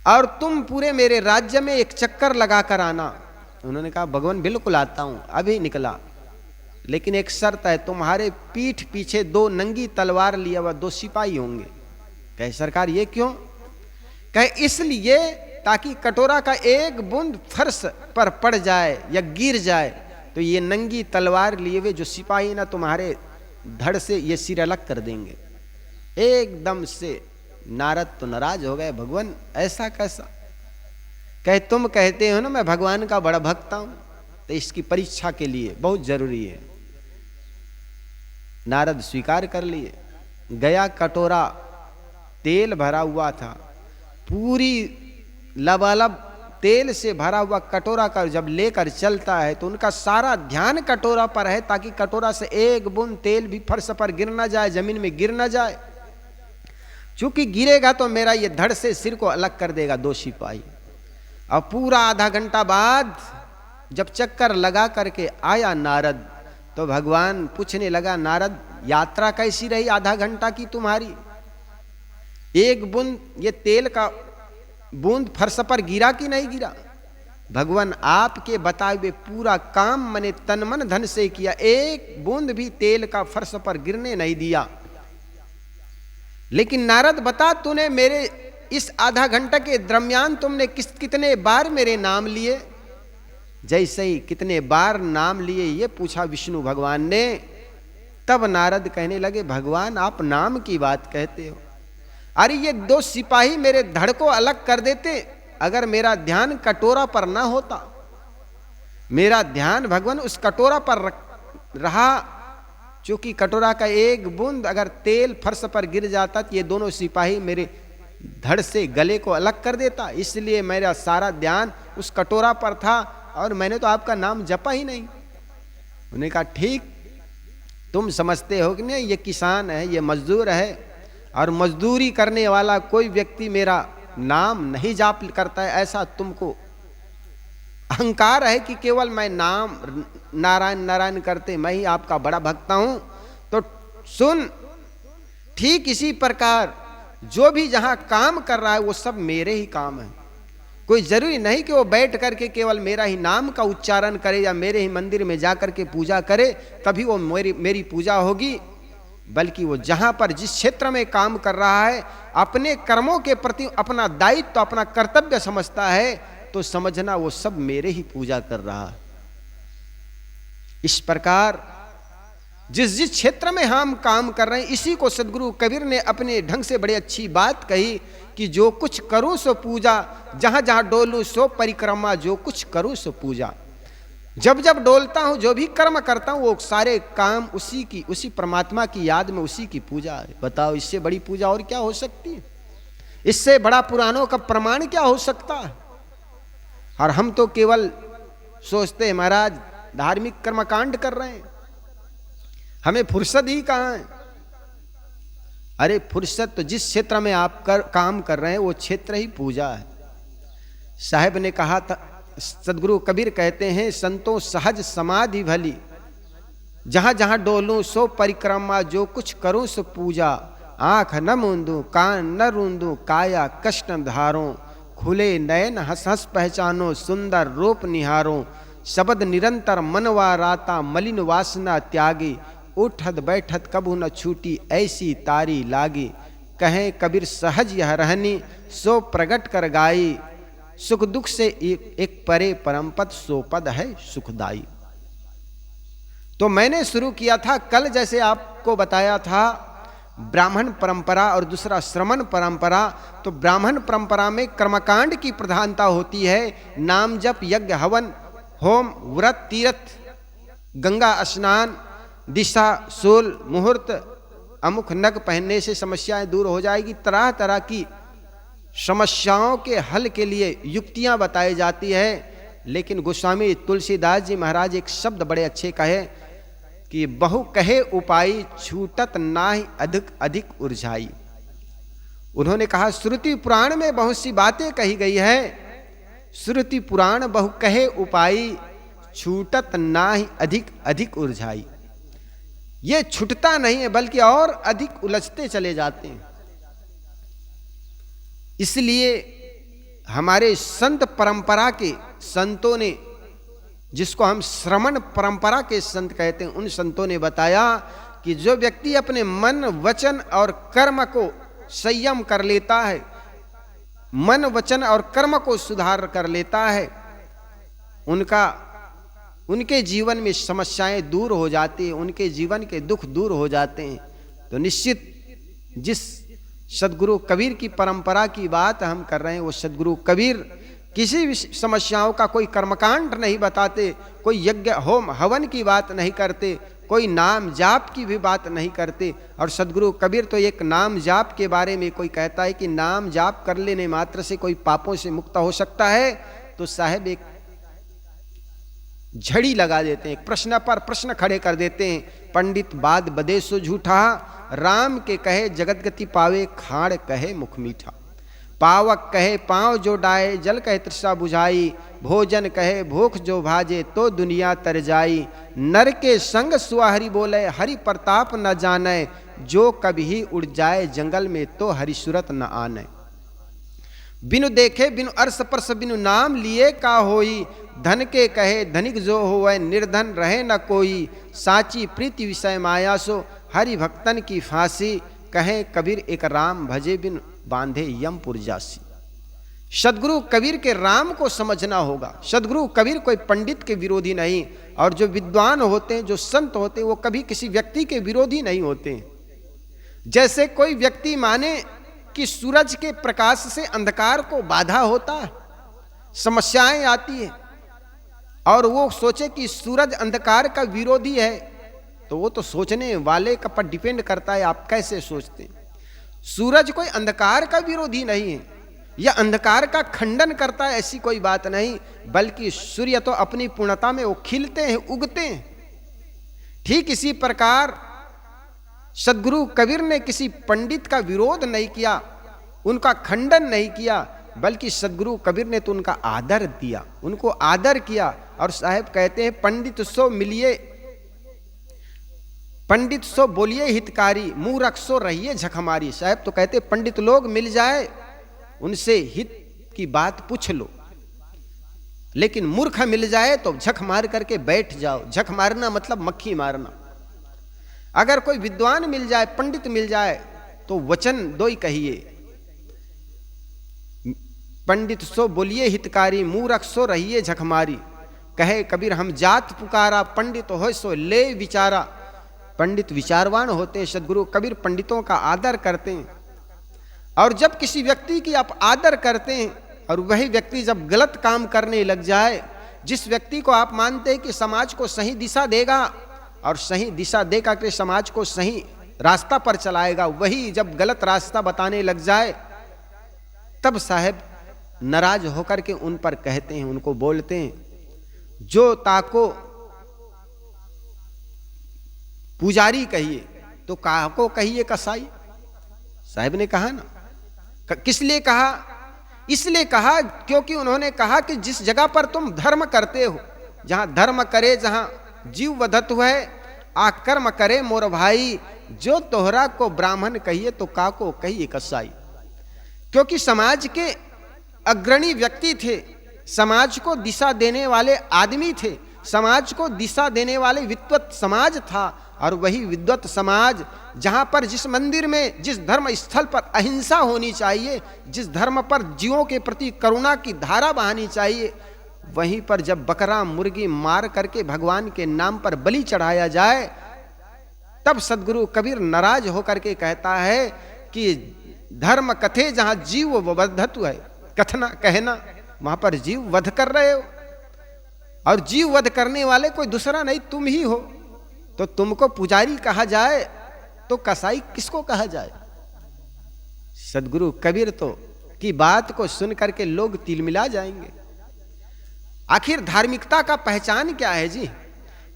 और तुम पूरे मेरे राज्य में एक चक्कर लगा कर आना। उन्होंने कहा, भगवान बिल्कुल आता हूं, अभी निकला, लेकिन एक शर्त है, तुम्हारे पीठ पीछे 2 नंगी तलवार लिया हुआ 2 सिपाही होंगे। कहे, सरकार ये क्यों? कहे, इसलिए ताकि कटोरा का एक बूंद फर्श पर पड़ जाए या गिर जाए तो ये नंगी तलवार लिए हुए जो सिपाही ना तुम्हारे धड़ से ये सिर अलग कर देंगे। एकदम से नारद तो नाराज हो गए, भगवान ऐसा कैसा? कहे, तुम कहते हो ना मैं भगवान का बड़ा भक्त हूं, तो इसकी परीक्षा के लिए बहुत जरूरी है। नारद स्वीकार कर लिए। गया, कटोरा तेल भरा हुआ था, पूरी लबालब तेल से भरा हुआ कटोरा का जब लेकर चलता है तो उनका सारा ध्यान कटोरा पर है, ताकि कटोरा से एक बूंद तेल भी फर्श पर गिर ना जाए, जमीन में गिर ना जाए। चूंकि गिरेगा तो मेरा ये धड़ से सिर को अलग कर देगा 2 सिपाही। और पूरा आधा घंटा बाद जब चक्कर लगा करके आया नारद, तो भगवान पूछने लगा, नारद यात्रा कैसी रही आधा घंटा की तुम्हारी? एक बूंद ये तेल का बूंद फर्श पर गिरा कि नहीं गिरा? भगवान आपके बताए हुए पूरा काम मैंने तन मन धन से किया, एक बूंद भी तेल का फर्श पर गिरने नहीं दिया। लेकिन नारद बता, तूने मेरे इस आधा घंटा के दरमियान तुमने कितने बार मेरे नाम लिए? जैसे ही कितने बार नाम लिए ये पूछा विष्णु भगवान ने, तब नारद कहने लगे, भगवान आप नाम की बात कहते हो, अरे ये दो सिपाही मेरे धड़ को अलग कर देते अगर मेरा ध्यान कटोरा पर ना होता। मेरा ध्यान भगवान उस कटोरा पर रहा, चूंकि कटोरा का एक बूंद अगर तेल फर्श पर गिर जाता तो ये दोनों सिपाही मेरे धड़ से गले को अलग कर देता, इसलिए मेरा सारा ध्यान उस कटोरा पर था और मैंने तो आपका नाम जपा ही नहीं। उन्होंने कहा, ठीक तुम समझते हो कि नहीं, ये किसान है, ये मजदूर है, और मजदूरी करने वाला कोई व्यक्ति मेरा नाम नहीं जाप करता है, ऐसा तुमको अहंकार है कि केवल मैं नाम नारायण नारायण करते मैं ही आपका बड़ा भक्त हूं। तो सुन, ठीक इसी प्रकार जो भी जहां काम कर रहा है वो सब मेरे ही काम है। कोई जरूरी नहीं कि वो बैठ करके केवल मेरा ही नाम का उच्चारण करे या मेरे ही मंदिर में जाकर के पूजा करे तभी वो मेरी पूजा होगी, बल्कि वो जहां पर जिस क्षेत्र में काम कर रहा है अपने कर्मों के प्रति अपना दायित्व तो अपना कर्तव्य समझता है, तो समझना वो सब मेरे ही पूजा कर रहा है। इस प्रकार जिस जिस क्षेत्र में हम काम कर रहे हैं, इसी को सदगुरु कबीर ने अपने ढंग से बड़ी अच्छी बात कही कि जो कुछ करूं सो पूजा, जहां जहां डोलूं सो परिक्रमा, जो कुछ करूं सो पूजा। जब जब डोलता हूं, जो भी कर्म करता हूं, वो सारे काम उसी परमात्मा की याद में उसी की पूजा है। बताओ, इससे बड़ी पूजा और क्या हो सकती है? इससे बड़ा पुराणों का प्रमाण क्या हो सकता है? और हम तो केवल सोचते हैं महाराज धार्मिक कर्मकांड कर रहे हैं, हमें फुर्सत ही कहां है। अरे फुर्सत तो जिस क्षेत्र में आप काम कर रहे हैं वो क्षेत्र ही पूजा है। साहब ने कहा था, सदगुरु कबीर कहते हैं, संतों सहज समाधि भली, जहां जहां डोलूं सो परिक्रमा, जो कुछ करूं सो पूजा। आंख न मूंदूं कान न रूंदूं, काया कष्ट धारों, खुले नयन हंस हंस पहचानो, सुंदर रूप निहारों। शब्द निरंतर मनवा राता, मलिन वासना त्यागी, उठत बैठत कबू न छूटी, ऐसी तारी लागी। कहें कबीर सहज यह रहनी, सो प्रगट कर गाई। सुख दुख से एक परे परम पद, सो पद है सुखदाई। तो मैंने शुरू किया था कल, जैसे आपको बताया था, ब्राह्मण परंपरा और दूसरा श्रमण परंपरा। तो ब्राह्मण परंपरा में कर्मकांड की प्रधानता होती है, नाम जप यज्ञ हवन होम व्रत तीर्थ, गंगा स्नान, दिशा शूल मुहूर्त, अमुख नग पहनने से समस्याएं दूर हो जाएगी। तरह तरह की समस्याओं के हल के लिए युक्तियां बताई जाती है। लेकिन गोस्वामी तुलसीदास जी महाराज एक शब्द बड़े अच्छे कहे कि बहु कहे उपाय, छूटत नाहि अधिक अधिक उर्झाई। उन्होंने कहा श्रुति पुराण में बहुत सी बातें कही गई है, श्रुति पुराण बहु कहे उपाय, छूटत नाहि अधिक अधिक उर्झाई। ये छूटता नहीं है बल्कि और अधिक उलझते चले जाते हैं। इसलिए हमारे संत परंपरा के संतों ने, जिसको हम श्रमण परंपरा के संत कहते हैं, उन संतों ने बताया कि जो व्यक्ति अपने मन वचन और कर्म को संयम कर लेता है, मन वचन और कर्म को सुधार कर लेता है, उनके जीवन में समस्याएं दूर हो जाती हैं, उनके जीवन के दुख दूर हो जाते हैं। तो निश्चित जिस सदगुरु कबीर की परंपरा की बात हम कर रहे हैं, वो सदगुरु कबीर किसी भी समस्याओं का कोई कर्मकांड नहीं बताते, कोई यज्ञ होम हवन की बात नहीं करते, कोई नाम जाप की भी बात नहीं करते। और सदगुरु कबीर तो एक नाम जाप के बारे में कोई कहता है कि नाम जाप कर लेने मात्र से कोई पापों से मुक्त हो सकता है, तो साहब एक झड़ी लगा देते हैं, एक प्रश्न पर प्रश्न खड़े कर देते हैं। पंडित बाद बदे सो झूठा, राम के कहे जगत गति पावे, खाड़ कहे मुख मीठा। पावक कहे पांव जो डाए, जल कहे तृषा बुझाई, भोजन कहे भूख जो भाजे, तो दुनिया तर जाई। नर के संग सुहरि बोले, हरि प्रताप न जाने, जो कभी उड़ जाए जंगल में, तो हरि सूरत न आने। बिनु देखे बिनु अर्श परस बिनु नाम लिए का होई, धन के कहे धनिक जो होवै निर्धन रहे न कोई, साची प्रीति विषय माया सो हरि भक्तन की फांसी, कहे कबीर एक राम भजे बिन बांधे यमपुर जासी। सदगुरु कबीर के राम को समझना होगा। सदगुरु कबीर कोई पंडित के विरोधी नहीं, और जो विद्वान होते हैं, जो संत होते हैं, वो कभी किसी व्यक्ति के विरोधी नहीं होते। जैसे कोई व्यक्ति माने कि सूरज के प्रकाश से अंधकार को बाधा होता है, समस्याएं आती है, और वो सोचे कि सूरज अंधकार का विरोधी है, तो वो तो सोचने वाले का पर डिपेंड करता है आप कैसे सोचते हैं। सूरज कोई अंधकार का विरोधी नहीं है या अंधकार का खंडन करता है, ऐसी कोई बात नहीं, बल्कि सूर्य तो अपनी पूर्णता में वो खिलते हैं, उगते हैं। ठीक इसी प्रकार सदगुरु कबीर ने किसी पंडित का विरोध नहीं किया, उनका खंडन नहीं किया, बल्कि सदगुरु कबीर ने तो उनका आदर दिया, उनको आदर किया। और साहब कहते हैं पंडित सो मिलिए, पंडित सो बोलिए हितकारी, मूर्ख सो रहिए झकमारी। साहब तो कहते पंडित लोग मिल जाए उनसे हित की बात पूछ लो, लेकिन मूर्ख मिल जाए तो झक मार करके बैठ जाओ। झक मारना मतलब मक्खी मारना। अगर कोई विद्वान मिल जाए, पंडित मिल जाए, तो वचन दो ही कहिए, पंडित सो बोलिए हितकारी, मूर्ख सो रहिए झकमारी। कहे कबीर हम जात पुकारा, पंडित हो सो ले विचारा। पंडित विचारवान होते हैं। सदगुरु कबीर पंडितों का आदर करते हैं। और जब किसी व्यक्ति की आप आदर करते हैं और वही व्यक्ति जब गलत काम करने लग जाए, जिस व्यक्ति को आप मानते हैं कि समाज को सही दिशा देगा और सही दिशा देकर के समाज को सही रास्ता पर चलाएगा, वही जब गलत रास्ता बताने लग जाए, तब साहब नाराज होकर के उन पर कहते हैं, उनको बोलते हैं, जो ताको पुजारी कहिए तो काको कहिए कसाई। साहब ने कहा ना, किस लिए कहा? इसलिए कहा क्योंकि उन्होंने कहा कि जिस जगह पर तुम धर्म करते हो, जहां धर्म करे, जहां जीव वधत है, आकर्म करे मोर भाई, जो तोहरा को ब्राह्मण कहिए तो काको कहिए कसाई। क्योंकि समाज के अग्रणी व्यक्ति थे, समाज को दिशा देने वाले आदमी थे, समाज को दिशा देने वाले विद्वत समाज था। और वही विद्वत समाज जहां पर, जिस मंदिर में, जिस धर्म स्थल पर अहिंसा होनी चाहिए, जिस धर्म पर जीवों के प्रति करुणा की धारा बहानी चाहिए, वहीं पर जब बकरा मुर्गी मार करके भगवान के नाम पर बलि चढ़ाया जाए, तब सदगुरु कबीर नाराज होकर के कहता है कि धर्म कथे जहां जीव वधतु है, कथना कहना, वहां पर जीव वध कर रहे हो, और जीव वध करने वाले कोई दूसरा नहीं, तुम ही हो। तो तुमको पुजारी कहा जाए तो कसाई किसको कहा जाए? सदगुरु कबीर तो की बात को सुन करके लोग तिलमिला जाएंगे। आखिर धार्मिकता का पहचान क्या है जी?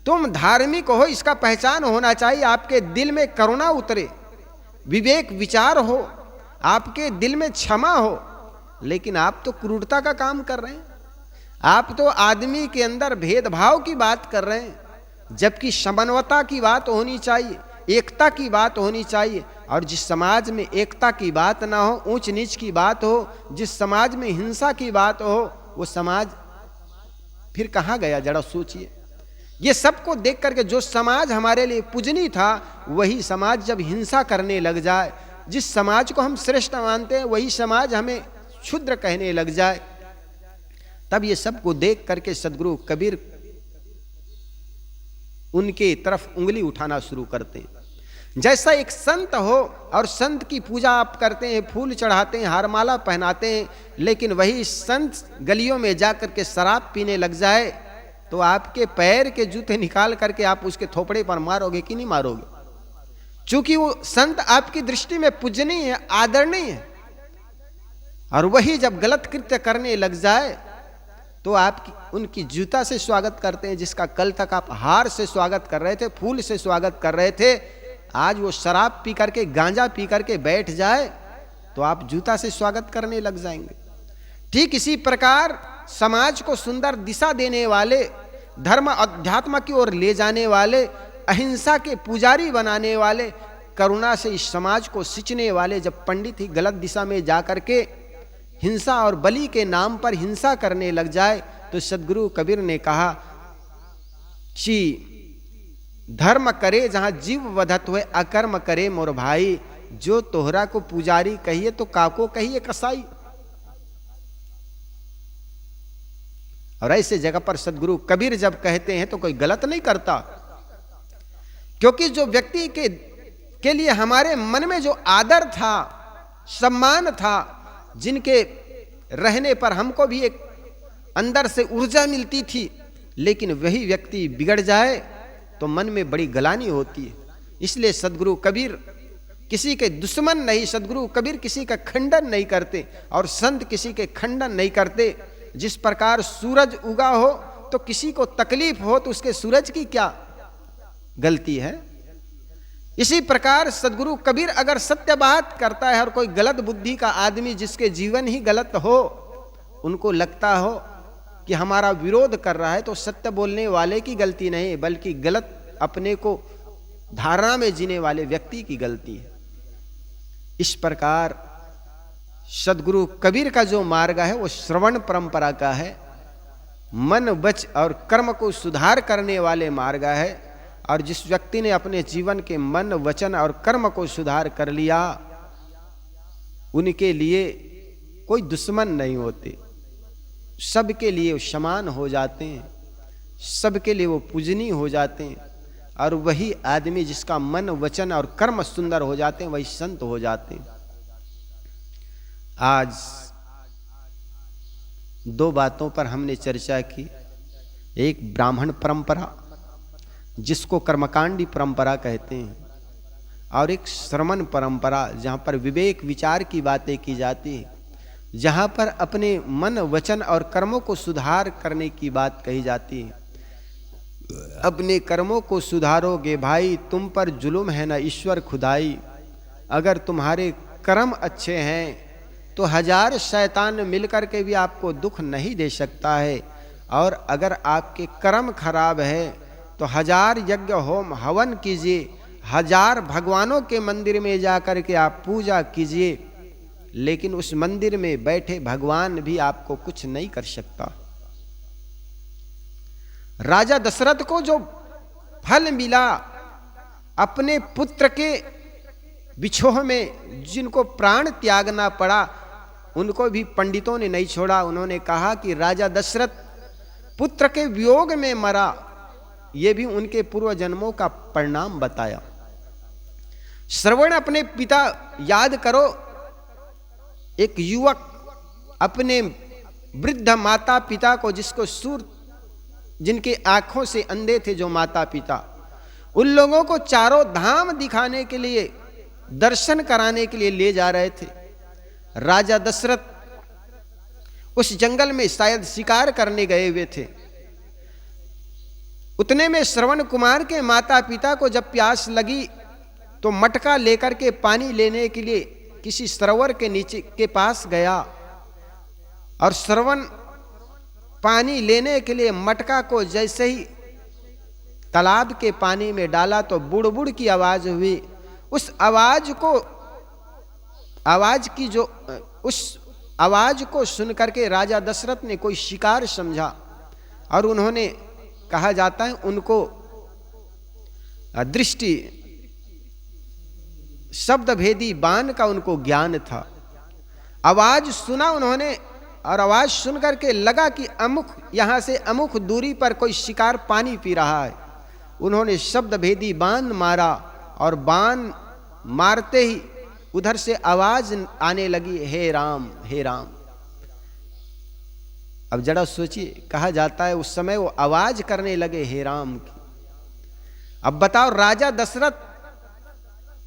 तुम धार्मिक हो, इसका पहचान होना चाहिए आपके दिल में करुणा उतरे, विवेक विचार हो, आपके दिल में क्षमा हो। लेकिन आप तो क्रूरता का काम कर रहे हैं, आप तो आदमी के अंदर भेदभाव की बात कर रहे हैं, जबकि समन्वता की बात होनी चाहिए, एकता की बात होनी चाहिए। और जिस समाज में एकता की बात ना हो, ऊंच नीच की बात हो, जिस समाज में हिंसा की बात हो, वो समाज फिर कहाँ गया? जरा सोचिए। ये सबको देख करके जो समाज हमारे लिए पूजनीय था, वही समाज जब हिंसा करने लग जाए, जिस समाज को हम श्रेष्ठ मानते हैं वही समाज हमें क्षुद्र कहने लग जाए, तब ये सबको देख करके सदगुरु कबीर उनके तरफ उंगली उठाना शुरू करते हैं। जैसा एक संत हो और संत की पूजा आप करते हैं, फूल चढ़ाते हैं, हारमाला पहनाते हैं, लेकिन वही संत गलियों में जाकर के शराब पीने लग जाए, तो आपके पैर के जूते निकाल करके आप उसके थोपड़े पर मारोगे कि नहीं मारोगे? चूंकि वो संत आपकी दृष्टि में पूजनीय है, आदरणीय है। और वही जब गलत कृत्य करने लग जाए तो आप उनकी जूता से स्वागत करते हैं, जिसका कल तक आप हार से स्वागत कर रहे थे, फूल से स्वागत कर रहे थे, आज वो शराब पी करके, गांजा पी करके बैठ जाए तो आप जूता से स्वागत करने लग जाएंगे। ठीक इसी प्रकार समाज को सुंदर दिशा देने वाले, धर्म अध्यात्म की ओर ले जाने वाले, अहिंसा के पुजारी बनाने वाले, करुणा से इस समाज को सिंचने वाले जब पंडित ही गलत दिशा में जा करके हिंसा और बलि के नाम पर हिंसा करने लग जाए, तो सदगुरु कबीर ने कहा कि धर्म करे जहां जीव वधत हुए, अकर्म करे मोर भाई। जो तोहरा को पुजारी कहिए तो काको कहिए कसाई। और ऐसे जगह पर सदगुरु कबीर जब कहते हैं तो कोई गलत नहीं करता, क्योंकि जो व्यक्ति के लिए हमारे मन में जो आदर था, सम्मान था, जिनके रहने पर हमको भी एक अंदर से ऊर्जा मिलती थी, लेकिन वही व्यक्ति बिगड़ जाए तो मन में बड़ी गलानी होती है। इसलिए सदगुरु कबीर किसी के दुश्मन नहीं, सदगुरु कबीर किसी का खंडन नहीं करते और संत किसी के खंडन नहीं करते। जिस प्रकार सूरज उगा हो तो किसी को तकलीफ हो तो उसके सूरज की क्या गलती है, इसी प्रकार सदगुरु कबीर अगर सत्य बात करता है और कोई गलत बुद्धि का आदमी जिसके जीवन ही गलत हो, उनको लगता हो कि हमारा विरोध कर रहा है, तो सत्य बोलने वाले की गलती नहीं, बल्कि गलत अपने को धारणा में जीने वाले व्यक्ति की गलती है। इस प्रकार सदगुरु कबीर का जो मार्ग है वो श्रवण परंपरा का है, मन वच और कर्म को सुधार करने वाले मार्ग है। और जिस व्यक्ति ने अपने जीवन के मन वचन और कर्म को सुधार कर लिया, उनके लिए कोई दुश्मन नहीं होते, सबके लिए वो समान हो जाते हैं, सबके लिए वो पूजनीय हो जाते हैं। और वही आदमी जिसका मन वचन और कर्म सुंदर हो जाते हैं, वही संत हो जाते हैं। आज दो बातों पर हमने चर्चा की, एक ब्राह्मण परंपरा जिसको कर्मकांडी परंपरा कहते हैं, और एक श्रमण परंपरा जहाँ पर विवेक विचार की बातें की जाती है, जहाँ पर अपने मन वचन और कर्मों को सुधार करने की बात कही जाती है। अपने कर्मों को सुधारोगे भाई, तुम पर जुल्म है ना ईश्वर खुदाई। अगर तुम्हारे कर्म अच्छे हैं तो 1000 शैतान मिलकर के भी आपको दुख नहीं दे सकता है, और अगर आपके कर्म खराब है तो 1000 यज्ञ होम हवन कीजिए, 1000 भगवानों के मंदिर में जाकर के आप पूजा कीजिए, लेकिन उस मंदिर में बैठे भगवान भी आपको कुछ नहीं कर सकता। राजा दशरथ को जो फल मिला अपने पुत्र के विछोह में, जिनको प्राण त्यागना पड़ा, उनको भी पंडितों ने नहीं छोड़ा। उन्होंने कहा कि राजा दशरथ पुत्र के वियोग में मरा, ये भी उनके पूर्व जन्मों का परिणाम बताया। श्रवण अपने पिता याद करो, एक युवक अपने वृद्ध माता पिता को, जिसको जिनके आंखों से अंधे थे जो माता पिता, उन लोगों को चारों धाम दिखाने के लिए, दर्शन कराने के लिए ले जा रहे थे। राजा दशरथ उस जंगल में शायद शिकार करने गए हुए थे। उतने में श्रवण कुमार के माता पिता को जब प्यास लगी तो मटका लेकर के पानी लेने के लिए किसी सरोवर के नीचे के पास गया, और श्रवण पानी लेने के लिए मटका को जैसे ही तालाब के पानी में डाला तो बुड़बुड़ की आवाज हुई। उस आवाज को सुनकर के राजा दशरथ ने कोई शिकार समझा, और उन्होंने, कहा जाता है उनको दृष्टि शब्द भेदी बाण का उनको ज्ञान था। आवाज सुना उन्होंने, और आवाज सुन करके लगा कि अमुक, यहां से अमुक दूरी पर कोई शिकार पानी पी रहा है। उन्होंने शब्द भेदी बाण मारा, और बाण मारते ही उधर से आवाज आने लगी, हे राम हे राम। अब जरा सोचिए, कहा जाता है उस समय वो आवाज करने लगे हे राम की। अब बताओ, राजा दशरथ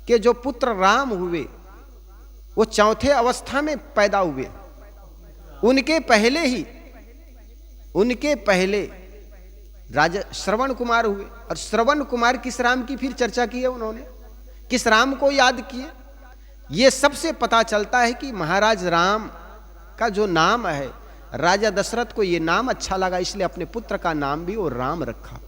के जो पुत्र राम हुए वो चौथे अवस्था में पैदा हुए। उनके पहले राजा श्रवण कुमार हुए, और श्रवण कुमार किस राम की फिर चर्चा की है उन्होंने, किस राम को याद किए। ये सबसे पता चलता है कि महाराज राम का जो नाम है, राजा दशरथ को ये नाम अच्छा लगा, इसलिए अपने पुत्र का नाम भी वो राम रखा।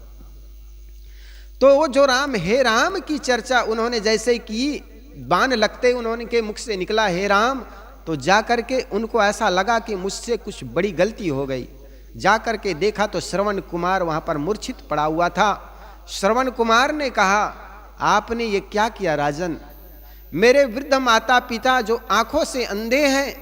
तो वो जो राम, हे राम की चर्चा उन्होंने जैसे की, बाण लगते उन्होंने के मुख से निकला हे राम, तो जा करके उनको ऐसा लगा कि मुझसे कुछ बड़ी गलती हो गई। जा करके देखा तो श्रवण कुमार वहाँ पर मूर्छित पड़ा हुआ था। श्रवण कुमार ने कहा, आपने ये क्या किया राजन? मेरे वृद्ध माता पिता जो आंखों से अंधे हैं,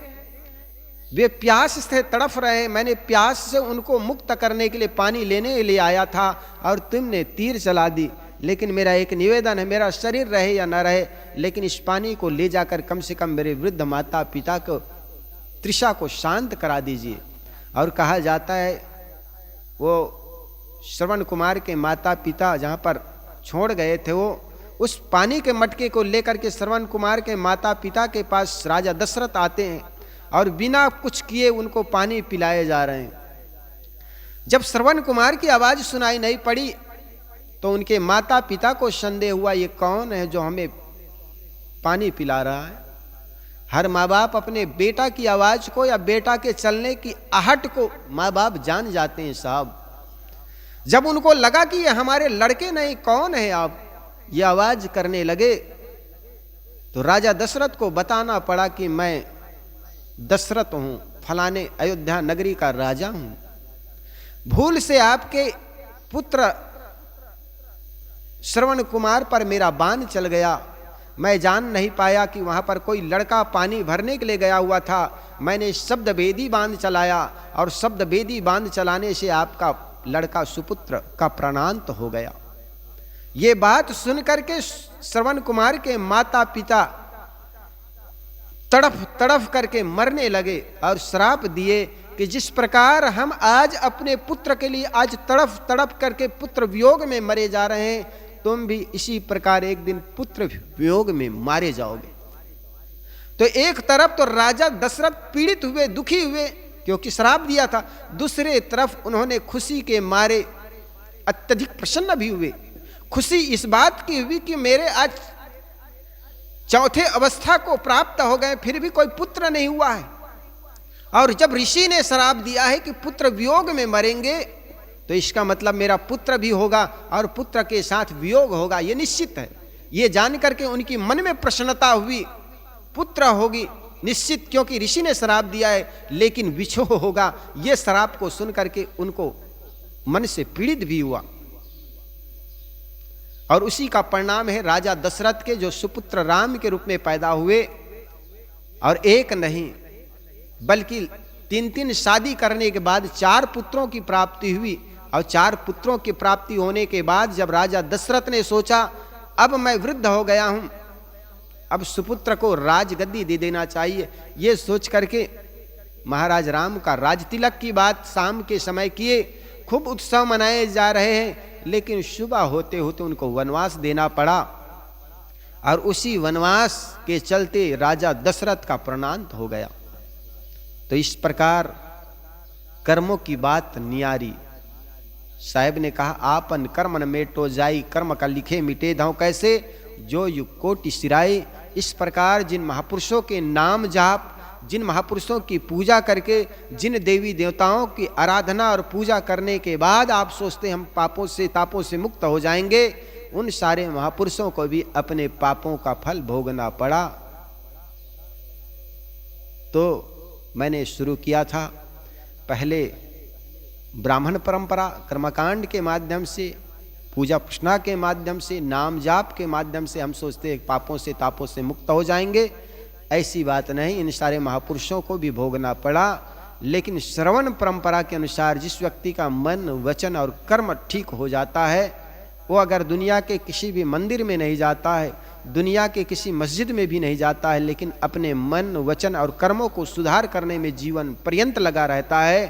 वे प्यास से तड़फ रहे, मैंने प्यास से उनको मुक्त करने के लिए पानी लेने के लिए आया था और तुमने तीर चला दी। लेकिन मेरा एक निवेदन है, मेरा शरीर रहे या न रहे, लेकिन इस पानी को ले जाकर कम से कम मेरे वृद्ध माता पिता को तृषा को शांत करा दीजिए। और कहा जाता है वो श्रवण कुमार के माता पिता जहाँ पर छोड़ गए थे, वो उस पानी के मटके को लेकर के श्रवण कुमार के माता पिता के पास राजा दशरथ आते हैं और बिना कुछ किए उनको पानी पिलाए जा रहे हैं। जब श्रवण कुमार की आवाज सुनाई नहीं पड़ी तो उनके माता पिता को संदेह हुआ, ये कौन है जो हमें पानी पिला रहा है? हर माँ बाप अपने बेटा की आवाज को या बेटा के चलने की आहट को माँ बाप जान जाते हैं साहब। जब उनको लगा कि ये हमारे लड़के नहीं, कौन है आप, ये आवाज करने लगे, तो राजा दशरथ को बताना पड़ा कि मैं दशरथ हूं, फलाने अयोध्या नगरी का राजा हूं। भूल से आपके पुत्र श्रवण कुमार पर मेरा बाण चल गया, मैं जान नहीं पाया कि वहां पर कोई लड़का पानी भरने के लिए गया हुआ था। मैंने शब्द वेदी बांध चलाया और शब्द वेदी बांध चलाने से आपका लड़का सुपुत्र का प्राणांत हो गया। ये बात सुनकर के श्रवण कुमार के माता पिता तड़फ तड़फ करके मरने लगे और श्राप दिए कि जिस प्रकार हम आज अपने पुत्र के लिए आज तड़फ तड़फ करके पुत्र वियोग में मरे जा रहे हैं, तुम भी इसी प्रकार एक दिन पुत्र वियोग में मारे जाओगे। तो एक तरफ तो राजा दशरथ पीड़ित हुए, दुखी हुए क्योंकि श्राप दिया था, दूसरे तरफ उन्होंने खुशी के मारे अत्यधिक प्रसन्न भी हुए। खुशी इस बात की हुई कि मेरे आज चौथे अवस्था को प्राप्त हो गए, फिर भी कोई पुत्र नहीं हुआ है। और जब ऋषि ने श्राप दिया है कि पुत्र वियोग में मरेंगे, तो इसका मतलब मेरा पुत्र भी होगा और पुत्र के साथ वियोग होगा, ये निश्चित है। ये जान करके उनकी मन में प्रसन्नता हुई, पुत्र होगी निश्चित, क्योंकि ऋषि ने श्राप दिया है, लेकिन विछोह होगा, ये श्राप को सुन करके उनको मन से पीड़ित भी हुआ। और उसी का परिणाम है राजा दशरथ के जो सुपुत्र राम के रूप में पैदा हुए, और एक नहीं बल्कि 3 शादी करने के बाद 4 पुत्रों की प्राप्ति हुई। और 4 पुत्रों की प्राप्ति होने के बाद जब राजा दशरथ ने सोचा अब मैं वृद्ध हो गया हूं, अब सुपुत्र को राजगद्दी दे देना चाहिए, ये सोच करके महाराज राम का राज तिलक की बात शाम के समय किए। खूब उत्सव मनाए जा रहे हैं, लेकिन सुबह होते होते उनको वनवास देना पड़ा और उसी वनवास के चलते राजा दशरथ का प्राणांत हो गया। तो इस प्रकार कर्मों की बात नियारी। साहब ने कहा आपन कर्म न मेटो जाई, कर्म का लिखे मिटे दांव कैसे, जो युग कोटि सिराई। इस प्रकार जिन महापुरुषों के नाम जाप, जिन महापुरुषों की पूजा करके, जिन देवी देवताओं की आराधना और पूजा करने के बाद आप सोचते हम पापों से तापों से मुक्त हो जाएंगे, उन सारे महापुरुषों को भी अपने पापों का फल भोगना पड़ा। तो मैंने शुरू किया था पहले ब्राह्मण परंपरा कर्मकांड के माध्यम से, पूजा प्रश्ना के माध्यम से, नाम जाप के माध्यम से हम सोचते हैं पापों से तापों से मुक्त हो जाएंगे। ऐसी बात नहीं, इन सारे महापुरुषों को भी भोगना पड़ा। लेकिन श्रवण परंपरा के अनुसार जिस व्यक्ति का मन वचन और कर्म ठीक हो जाता है, वो अगर दुनिया के किसी भी मंदिर में नहीं जाता है, दुनिया के किसी मस्जिद में भी नहीं जाता है, लेकिन अपने मन वचन और कर्मों को सुधार करने में जीवन पर्यंत लगा रहता है,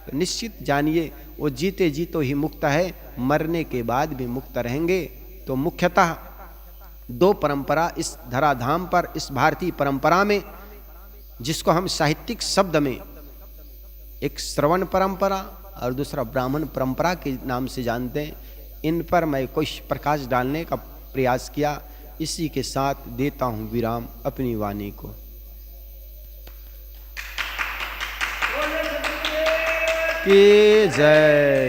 तो निश्चित जानिए वो जीते जी तो ही मुक्त है, मरने के बाद भी मुक्त रहेंगे। तो मुख्यतः 2 परंपरा इस धराधाम पर, इस भारतीय परंपरा में, जिसको हम साहित्यिक शब्द में एक श्रवण परंपरा और दूसरा ब्राह्मण परंपरा के नाम से जानते हैं, इन पर मैं कुछ प्रकाश डालने का प्रयास किया। इसी के साथ देता हूं विराम अपनी वाणी को। की जय।